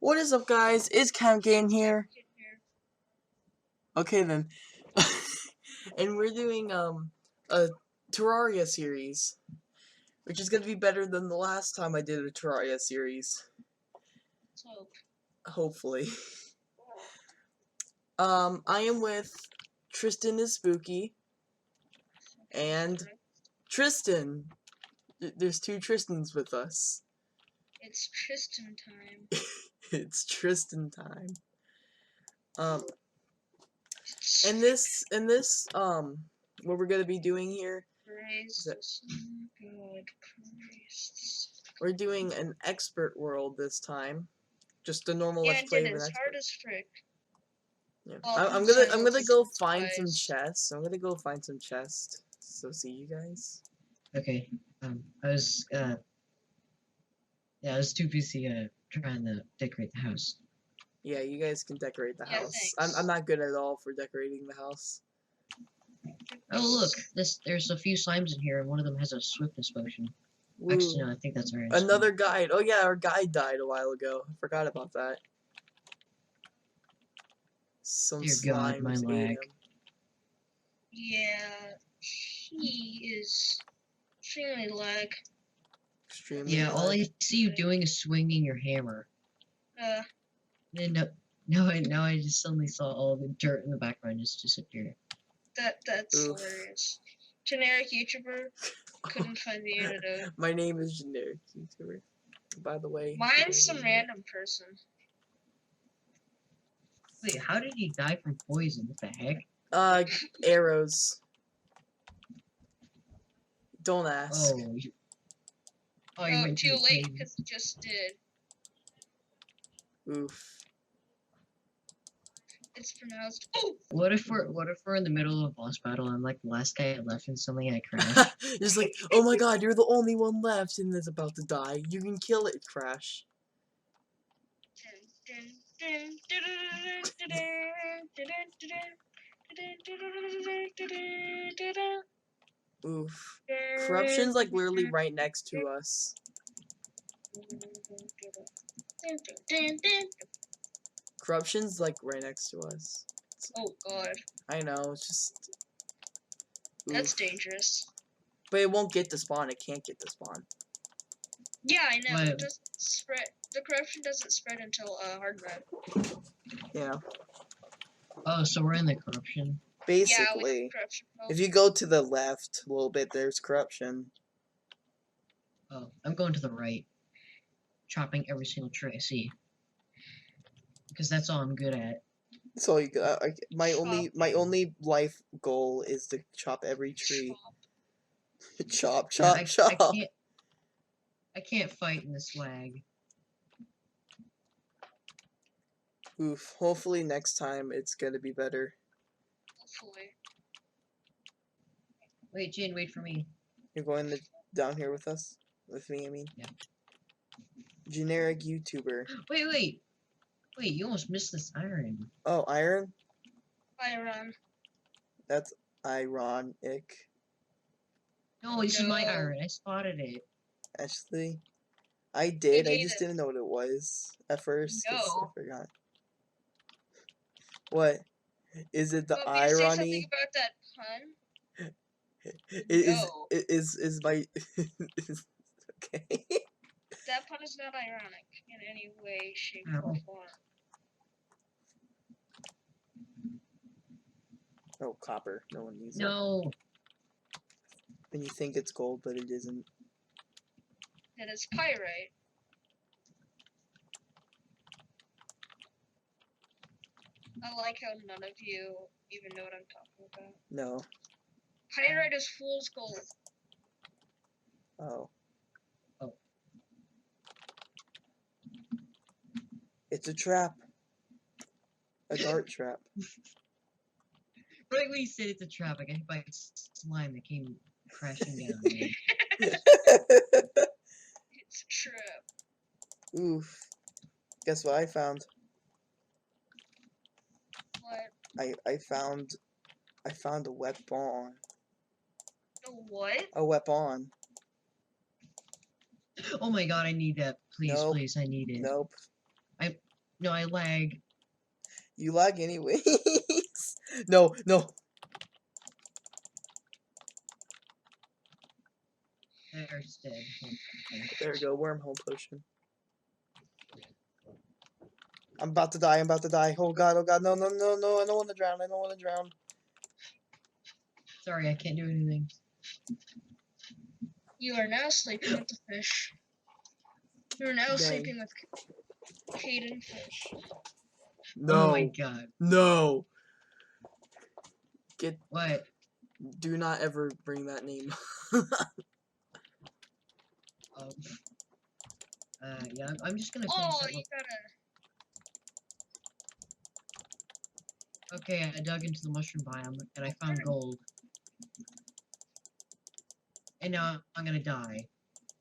What is up, guys? It's Camgain here. Okay then, and we're doing a Terraria series, which is gonna be better than the last time I did a Terraria series. So, Hopefully. I am with Tristan is Spooky and Tristan. There's two Tristans with us. it's Tristan time. It's Tristan time. And this, what we're gonna be doing here, Praise God, Christ. we're doing an expert world this time. Just a normal Yeah, let's and play it of an is hard expert. as frick. Yeah. Well, I'm gonna go find some chests. I'm gonna go find some chests. So see you guys. Okay. I was too busy trying to decorate the house. Yeah, you guys can decorate the Yeah, house. thanks. I'm not good at all for decorating the house. Oh look, there's a few slimes in here, and one of them has a swiftness potion. Woo. Actually, no, I think that's our Another guide. Oh yeah, our guide died a while ago. I forgot about that. Some Dear God, my slimes ate lag. him. Yeah, he is extremely lag. Extremely Yeah, all lag. I see you doing is swinging your hammer. Then now I just suddenly saw all the dirt in the background just disappear. That's Oof. hilarious. Generic YouTuber couldn't find the antidote. My name is Generic YouTuber. By the way. Mine's some random person. Wait, how did he die from poison? What the heck? Arrows. Don't ask. Oh, you Oh, went too to the late cave. because he just did. Oof. It's pronounced. Oh. What if we're in the middle of a boss battle and like the last guy left and suddenly I crash? Just like, oh my god, you're the only one left and is about to die. You can kill it, Crash. Oof. Corruption's like literally right next to us. Corruption's like right next to us. Oh god. I know, it's just... That's oof. dangerous. But it won't get to spawn, it can't get to spawn. Yeah, I know. What? It doesn't spread. The corruption doesn't spread until hard mode. Yeah. Oh, so we're in the corruption. Basically, yeah, corruption if you go to the left a little bit, there's corruption. Oh, I'm going to the right. Chopping every single tree I see. Because that's all I'm good at. So you got my only life goal is to chop every tree. Chop, chop, chop. I can't fight in this lag. Oof. Hopefully next time it's gonna be better. Hopefully. Wait, Jane, wait for me. You're going down here with us? With me, I mean? Yeah. Generic YouTuber. Wait, you almost missed this iron. Oh, iron? Iron. That's ironic. No, this is my iron. I spotted it. Actually, I did. I just didn't know what it was at first. No. I forgot. What? Is it the Want me to say something irony? about that pun? Is my okay? That pun is not ironic in any way, shape, No. or form. Oh, copper. No one needs it. No. And you think it's gold, but it isn't. That is pyrite. I like how none of you even know what I'm talking about. No. Pyrite is fool's gold. Oh. Oh. It's a trap. A dart trap. Right when you said it's a trap, I got hit by a slime that came crashing down. Man. It's a trap. Oof. Guess what I found? What? I found a weapon. A what? A weapon. Oh my god, I need that. Please, Nope. please, I need it. Nope. No, I lag. You lag anyways. No, no. There, it's dead. Okay. There we go. Wormhole potion. I'm about to die. I'm about to die. Oh god. Oh god. No, no, no, no. I don't want to drown. I don't want to drown. Sorry, I can't do anything. You are now sleeping with the fish. You are now Dang. sleeping with Caden Fish. Oh my No. god. No. Get. What? Do not ever bring that name. Um, yeah, I'm just gonna finish Oh, that you one. gotta. Okay, I dug into the mushroom biome and I found gold. And now I'm gonna die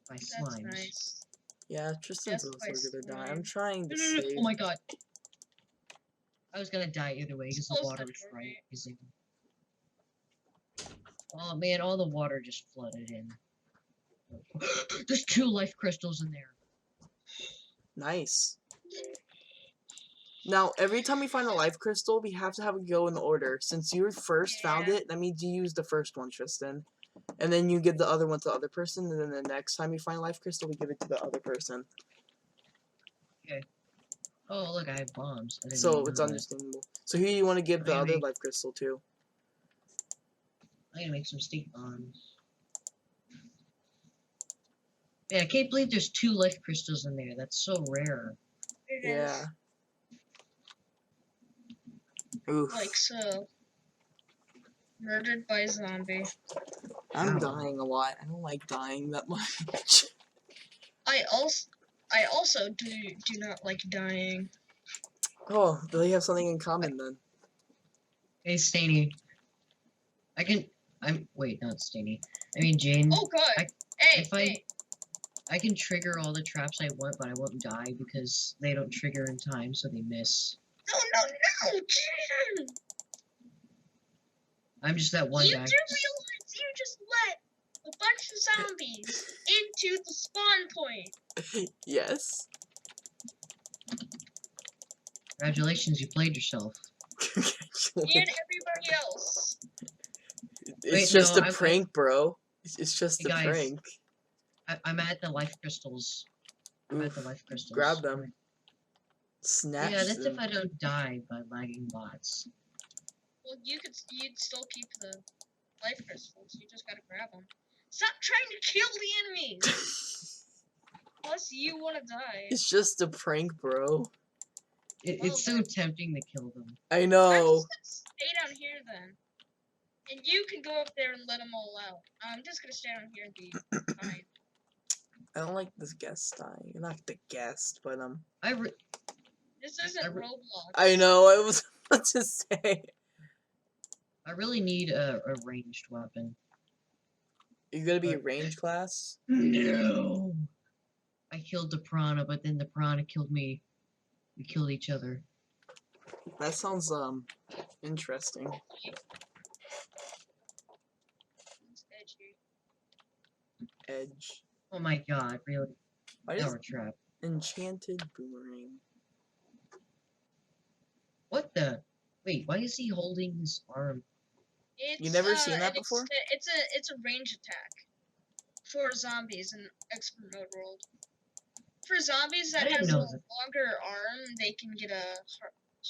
by That's slimes. nice. Yeah, Tristan's Yes, also gonna die. slime. I'm trying to No, no, no. save. Oh my god. I was gonna die either way because the Close water the was door, mate. rising. Oh man, all the water just flooded in. There's 2 life crystals in there. Nice. Now, every time we find a life crystal, we have to have it go in order. Since you first found Yeah. it, that means you use the first one, Tristan. And then you give the other one to the other person, and then the next time you find a life crystal, we give it to the other person. Oh look, I have bombs. I didn't So even it's know that. understandable. So who do you want to give I'm the gonna other make- life crystal to? I'm gonna make some stink bombs. Yeah, I can't believe there's 2 life crystals in there. That's so rare. It Yeah. is Oof. like so. Murdered by a zombie. I'm Ow. dying a lot. I don't like dying that much. I also do not like dying. Oh, they have something in common then. Hey, Stainy. Wait, not Stainy. I mean, Jane. Oh god. I- Hey, if I- hey. I can trigger all the traps I want, but I won't die because they don't trigger in time, so they miss. No, Jaden! I'm just that one You do guy. realize you just let a bunch of zombies into the spawn point. Yes. Congratulations, you played yourself. And everybody else. It's Wait, just no, a prank, bro. It's just Hey, a guys. prank. I'm at the life crystals. I'm at the Oof. life crystals. Grab them. Snatch Yeah, that's them. if I don't die by lagging bots. Well, you'd still keep the life crystals. You just gotta grab them. Stop trying to kill the enemies. Plus, you want to die. It's just a prank, bro. It's so tempting to kill them. I I'm know. just gonna stay down here then, and you can go up there and let them all out. I'm just gonna stay down here and be fine. I don't like this guest dying. Not the guest, but This isn't I re- Roblox. I know. I was about to say. I really need a ranged weapon. You're gonna be a But- range class. No. I killed the piranha, but then the piranha killed me. We killed each other. That sounds interesting. It's edgy. Edge. Oh my god, really? Why Now does we're trapped. enchanted boomerang? What the? Wait, why is he holding his arm? It's, never seen that before? It's a range attack for zombies in expert mode world. For zombies I that didn't has a know longer that. arm, they can get a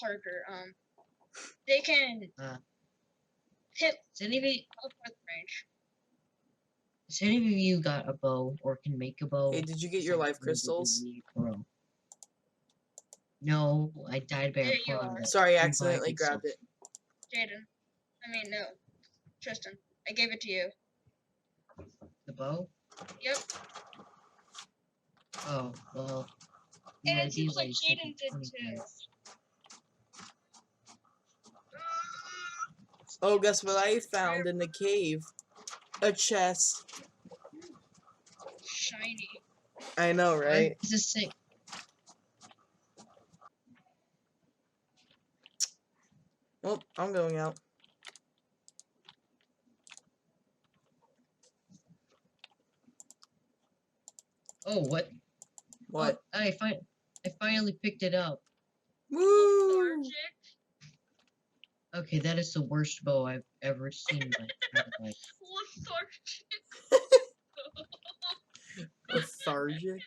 harder they can hit Does any of you, with range. has any of you got a bow or can make a bow? Hey, did you get Because your I life really crystals? need a bow. No, I died by There a you piranha. are. that Sorry, I revived accidentally itself. grabbed it. Jaden. I mean, no. Tristan. I gave it to you. The bow? Yep. Oh, well. And know, it seems these like days take Jaden me did 20 too. minutes. Oh, guess what I found in the cave? A chest. Shiny. I know, right? Why is this thing? Well, I'm going out. Oh, what? What? Oh, I finally picked it up. Woo! Lethargic. Okay, that is the worst bow I've ever seen in my entire life. Lethargic. Lethargic.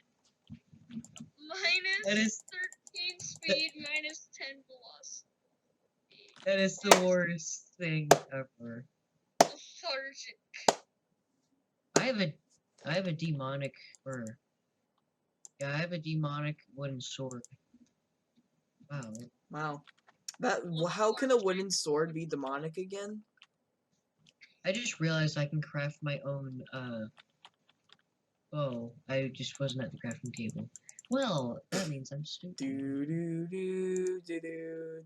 Minus That is 13 speed, minus 10 velocity. that is the worst thing ever. Lethargic. I have a demonic or yeah, I have a demonic wooden sword. Wow. Wow. How can a wooden sword be demonic again? I just realized I can craft my own bow. I just wasn't at the crafting table. Well, that means I'm stupid. Do do do do do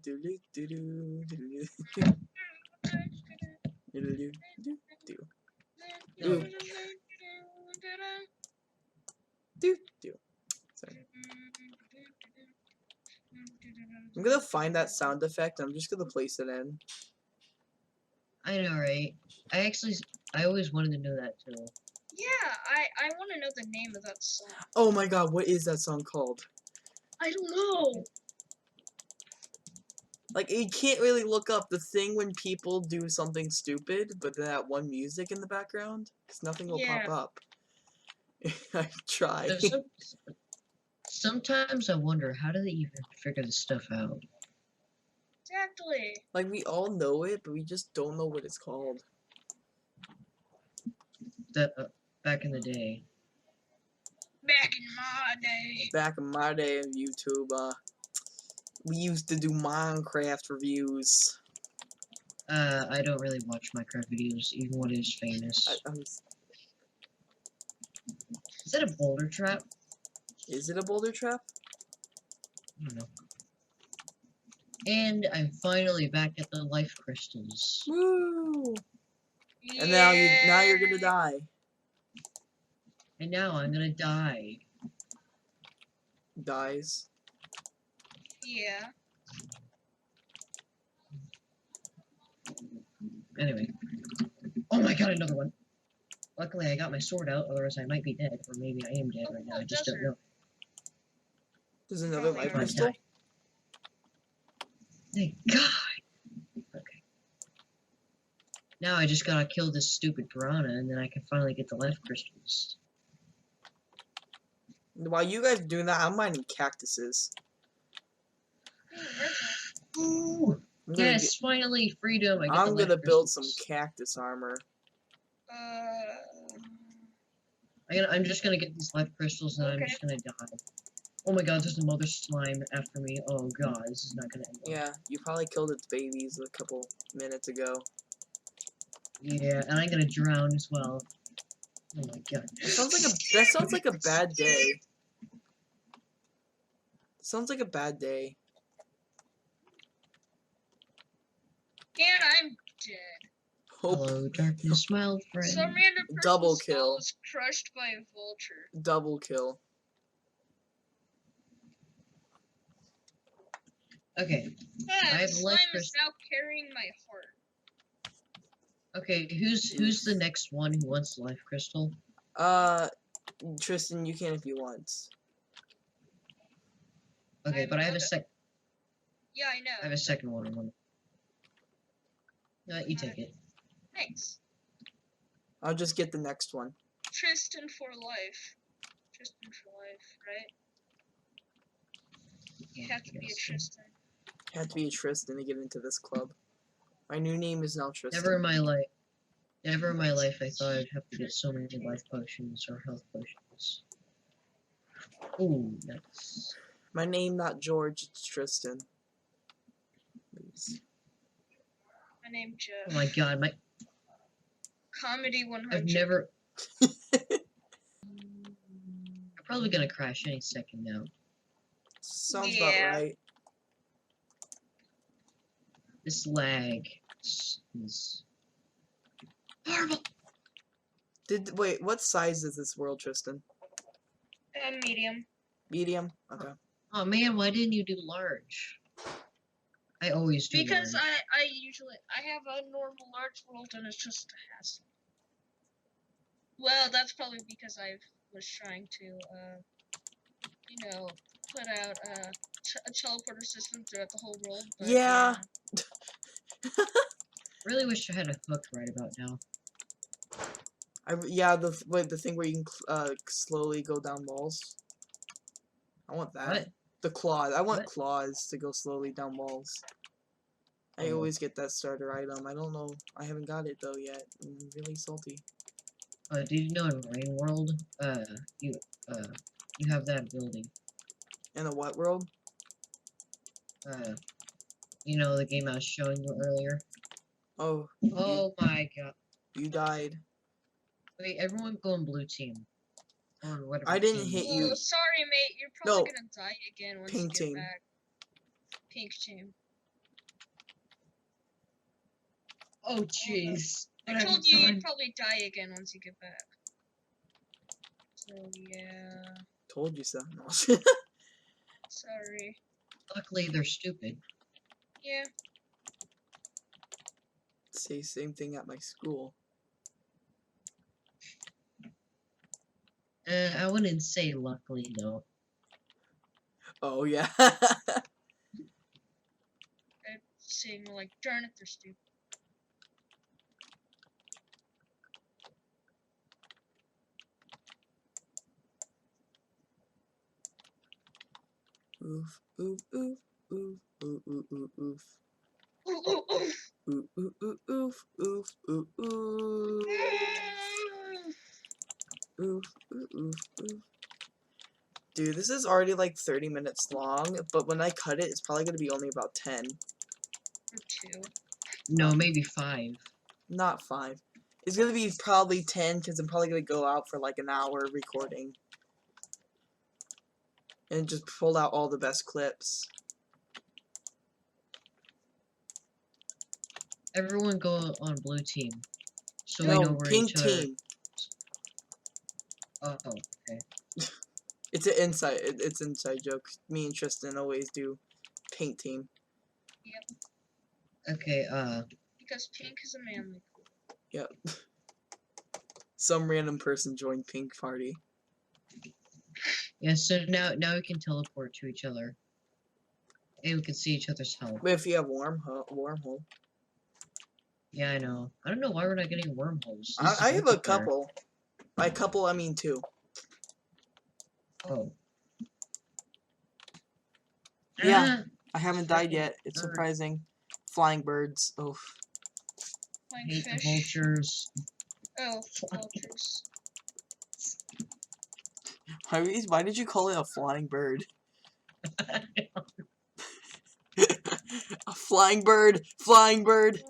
do do do do do do do do do No. do do. Sorry. I'm gonna find that sound effect. I'm just gonna place it in. I know, right? I always wanted to know that too. Yeah, I want to know the name of that song. Oh my god, what is that song called? I don't know. Like, you can't really look up the thing when people do something stupid, but that one music in the background, because nothing will Yeah. pop up. I try. Sometimes I wonder how do they even figure this stuff out? Exactly. Like, we all know it, but we just don't know what it's called. That back in the day. Back in my day. Back in my day of YouTube, we used to do Minecraft reviews. I don't really watch Minecraft videos, even when it is famous. Is that a boulder trap? Is it a boulder trap? I don't know. And I'm finally back at the life crystals. Woo! Yeah. And now you're gonna die. And now I'm gonna die. Dies. Yeah. Anyway. Oh my god, another one. Luckily I got my sword out, otherwise I might be dead. Or maybe I am dead right now, I just don't know. There's another Probably life are. crystal. Thank God! Okay. Now I just gotta kill this stupid piranha, and then I can finally get the life crystals. While you guys are doing that, I'm mining cactuses. Ooh! I'm gonna Yes, finally, freedom! I get the I'm life gonna build some crystals. cactus armor. I'm just gonna get these life crystals, and I'm Okay. just gonna die. Oh my god, there's another slime after me. Oh god, this is not gonna end well. Yeah, you probably killed its babies a couple minutes ago. Yeah, and I'm gonna drown as well. Oh my god. That sounds like a bad day. Sounds like a bad day. And I'm dead. Hope Hello, darkness, my old friend. Some random person's Double skull kill. was crushed by a vulture. double kill. Okay, Ah, I have the a slime life is crystal. now carrying my heart. Okay, who's the next one who wants the life crystal? Tristan, you can if you want. Okay, but I have a Yeah, I know. I have a second one. You take it. Thanks. I'll just get the next one. Tristan for life. Tristan for life, right? You have to be a Tristan. Had to be a Tristan to get into this club. My new name is now Tristan. Never in my life I thought I'd have to get so many life potions or health potions. Ooh, nice. My name not George, it's Tristan. Please. My name Jeff. Oh my god, Comedy 100. I've never. I'm probably gonna crash any second now. Sounds about right. This lag is horrible. Wait, what size is this world, Tristan? Medium. Medium? Okay. Oh man, why didn't you do large? I always do Because large. I have a normal large world and it's just a hassle. Well, that's probably because I was trying to, put out, a teleporter system throughout the whole world. But, Yeah. Really wish I had a hook right about now. Yeah, the thing where you can slowly go down walls. I want that. What? The claws. I want What? claws to go slowly down walls. I Oh. always get that starter item. I don't know. I haven't got it though yet. I'm really salty. Did you know in Rain World, you have that ability? In the what world? You know the game I was showing you earlier? Oh. Oh my god. You died. Wait, everyone go on blue team. Or whatever I didn't team hit it you. Oh, is. sorry, mate. You're probably No. gonna die again once Pink you get team. back. Pink team. Oh jeez. I What have told you you done? you'd probably die again once you get back. So yeah. Told you so. No. Sorry. Luckily they're stupid. Yeah. Say same thing at my school. I wouldn't say luckily though. Oh yeah. I'd say more like, darn it, they're stupid. Oof, oof, oof, oof, oof, oof, oof, oof. Ooh, ooh, ooh. Oof, oof, oof, oof, oof, oof, oof. Oof, oof, oof, oof. Dude, this is already like 30 minutes long, but when I cut it, it's probably gonna be only about 10. Or 2. No, maybe 5. Not 5. It's gonna be probably 10 because I'm probably gonna go out for like an hour recording. And just pull out all the best clips. Everyone go on blue team. So we know No, where pink each other. team. Oh, okay. It's an inside. It's inside joke. Me and Tristan always do pink team. Okay, Because pink is a manly. Yep. Some random person joined pink party. yeah, so now we can teleport to each other. And we can see each other's health. But if you have wormhole. Yeah, I know. I don't know why we're not getting wormholes. This is I have a multiplayer. couple. By couple, I mean 2. Oh. Yeah. Ah, I haven't died frickin' yet. It's bird. surprising. Flying birds. Oh. Flying Hate the fish. vultures. Oh, vultures. Why did you call it a flying bird? A flying bird! Flying bird!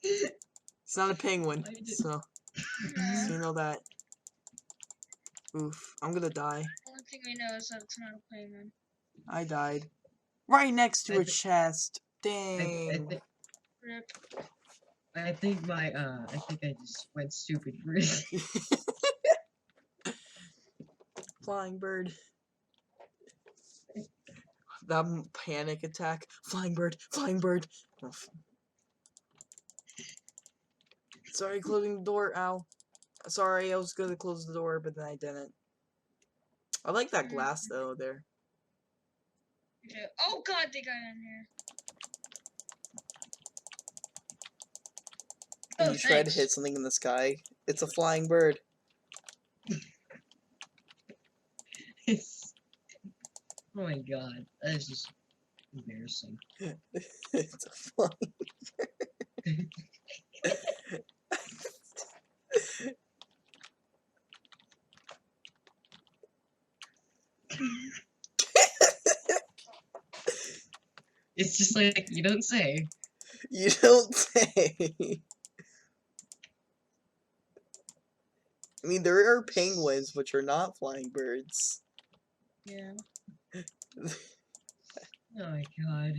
It's not a penguin. So you know that. Oof. I'm gonna die. The only thing we know is that it's not a penguin. I died. Right next to I a thi- chest. I Dang. Rip. think I just went stupid for Flying bird. That panic attack. Flying bird. Flying bird. Oof. Sorry, closing the door. Ow. Sorry, I was gonna close the door, but then I didn't. I like that glass though. There. Oh god, they got in here. And Oh, you try to thanks. hit something in the sky. It's a flying bird. Oh my god, that is just embarrassing. It's a flying. It's just like you don't say. You don't say. I mean, there are penguins, which are not flying birds. Yeah. Oh my god.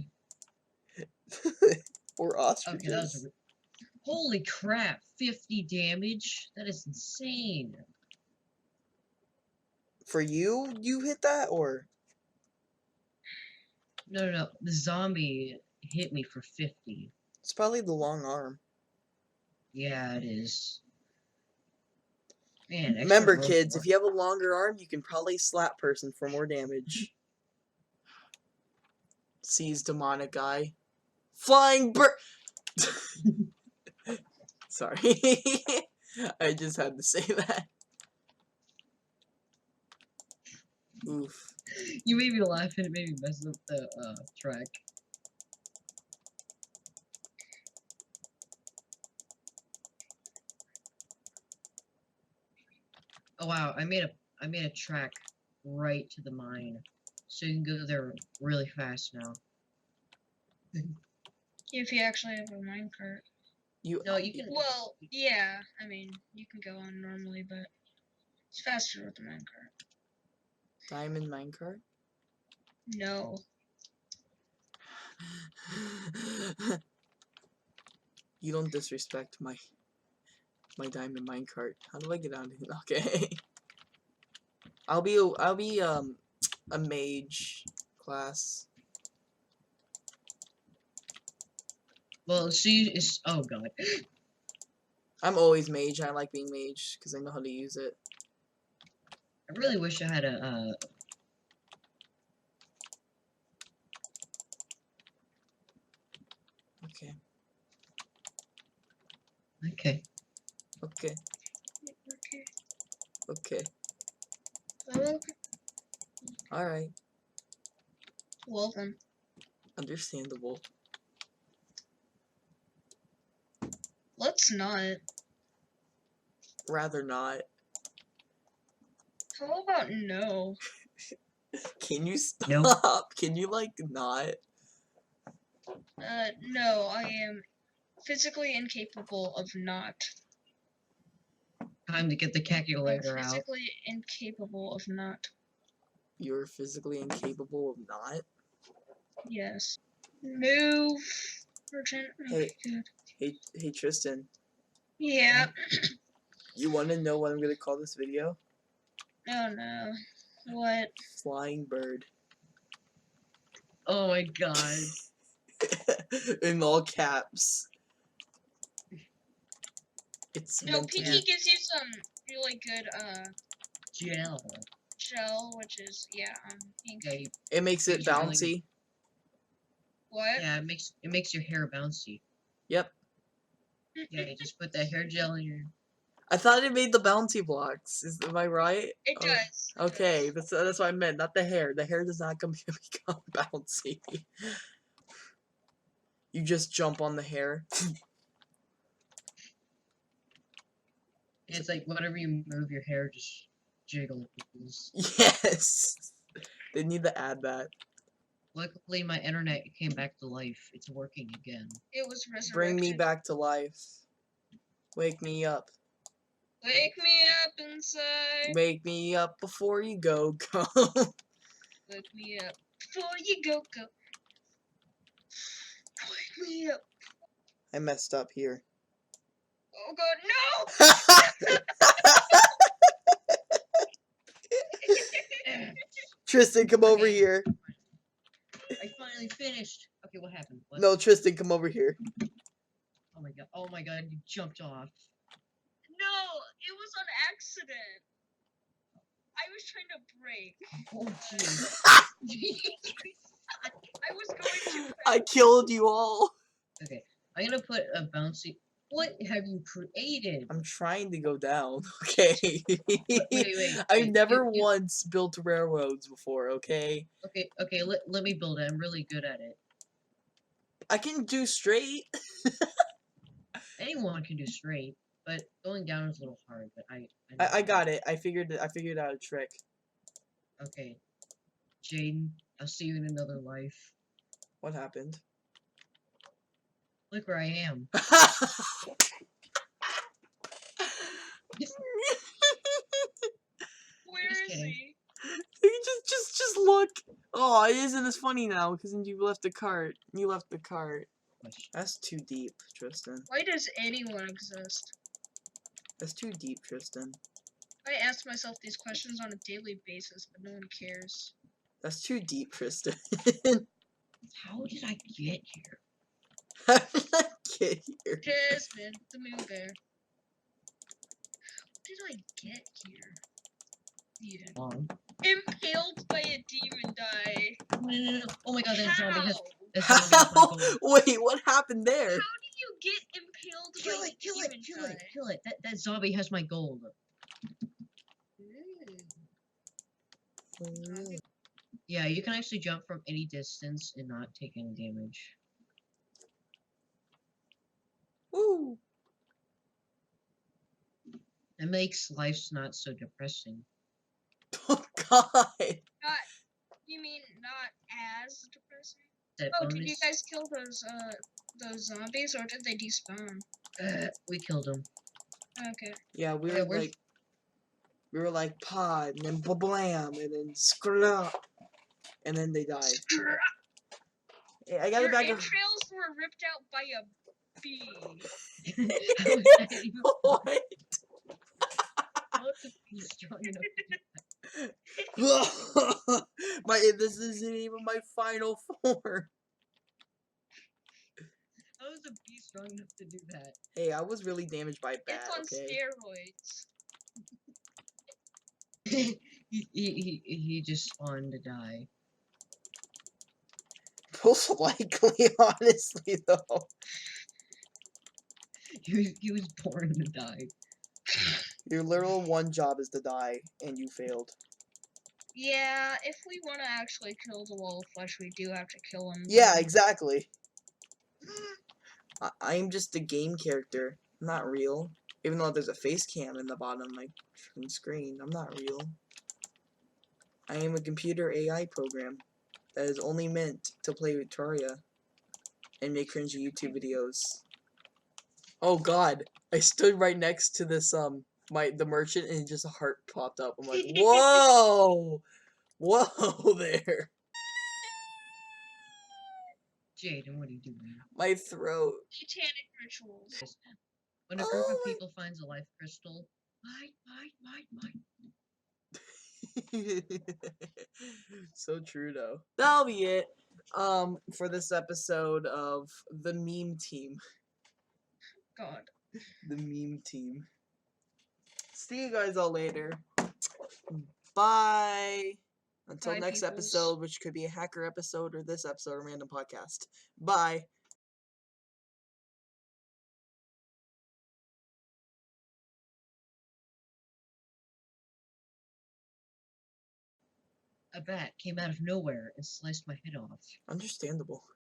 Or Okay, that was ostriches. holy crap! 50 damage. That is insane. For you, you hit that, or No. The zombie hit me for 50. it's probably the long arm. Yeah, it is. Man, extra Remember, growth kids, more. if you have a longer arm, you can probably slap person for more damage. sees demonic guy. Flying bird. Sorry. I just had to say that. Oof. You made me laugh and it made me mess up the track. Oh wow, I made a track right to the mine. So you can go there really fast now. If you actually have a minecart. No, you can. Well, yeah. I mean, you can go on normally, but it's faster with the minecart. Diamond minecart? No. You don't disrespect my diamond minecart. How do I get out of here? Okay. I'll be a mage class. Well, see, it's oh god. I'm always mage. I like being mage because I know how to use it. I really wish I had a Okay. Okay. Okay. Okay. Okay. Okay. Alright. Well then. Understandable. Let's not. Rather not. How about no? Can you stop? Nope. Can you like not? No, I am physically incapable of not. Time to get the I'm calculator out. physically incapable of not. You're physically incapable of not? Yes. Move. Urgent. Hey. Good. Hey Tristan. Yeah. You want to know what I'm gonna call this video? Oh no. What? Flying bird. Oh my god. In all caps. It's No, meant to PT be. gives you some really good Gel. gel, which is ink. Yeah, you, It makes it Makes it really bouncy. What? yeah, it makes your hair bouncy. Yep. Yeah, you just put that hair gel in your. I thought it made the bouncy blocks. Am I right? It Oh, does. It okay, does. that's what I meant. Not the hair. The hair does not become bouncy. You just jump on the hair. It's like whenever you move your hair, just jiggles. Yes. They need to add that. Luckily, my internet came back to life. It's working again. It was resurrected. Bring me back to life. Wake me up. Wake me up inside. Wake me up before you go. Wake me up before you go. Wake me up. I messed up here. Oh god, no! Tristan, come over Okay. here. I finally finished. Okay, what happened? What? No, Tristan, come over here. Oh my god. Oh my god, you jumped off. No, it was on accident. I was trying to break. Oh jeez. I was going too fast. I killed you all. Okay, I'm gonna put a bouncy. What have you created? I'm trying to go down. Okay. Wait. I've never you- once built railroads before. Okay. Okay, let me build it. I'm really good at it. I can do straight. Anyone can do straight, but going down is a little hard. But I got it. I figured out a trick. Okay, Jaden, I'll see you in another life. What happened? Look where I am. Where Just is kidding. he? just look. Oh, it isn't as funny now because you left the cart. You left the cart. That's too deep, Tristan. Why does anyone exist? That's too deep, Tristan. I ask myself these questions on a daily basis, but no one cares. That's too deep, Tristan. How did I get here? How did I get here? Jasmine, the Moo Bear. How did I get here? Yeah. On. Impaled by a demon die. No. Oh my god, that zombie has How? that zombie has my How? gold. Wait, what happened there? How do you get impaled Kill by it, a kill it, demon kill die? it, kill it. That zombie has my gold. Ooh. Yeah, you can actually jump from any distance and not take any damage. Woo! That makes life not so depressing. Oh God! Not, you mean not as depressing? That Oh, did you bonus. guys kill those zombies, or did they despawn? We killed him. Okay. Yeah, we Yeah, were where's- like, pod, and then blam, and then scrap, and then they died. Hey, I got Your a bag of. entrails were ripped out by a bee. How is that even What? how is the bee strong enough to do This isn't even my final form. How is a bee strong enough to do that? Hey, I was really damaged by a bat. It's on Okay. steroids. He just spawned to die. Most likely, honestly, though. He was born to die. Your literal one job is to die, and you failed. Yeah, if we want to actually kill the wall of flesh, we do have to kill him. Yeah, exactly. I'm just a game character, not real. Even though there's a face cam in the bottom of my screen, I'm not real. I am a computer AI program that is only meant to play Victoria and make cringy YouTube videos. Oh God, I stood right next to this the merchant, and just a heart popped up. I'm like, whoa, whoa there, Jaden, what are you doing? my throat. Satanic rituals. When a group of people finds a life crystal, bite. So true though. That'll be it for this episode of the meme team. God. The meme team. See you guys all later. Bye. Until Bye, next peoples. episode, which could be a hacker episode or this episode, a random podcast. Bye. A bat came out of nowhere and sliced my head off. Understandable.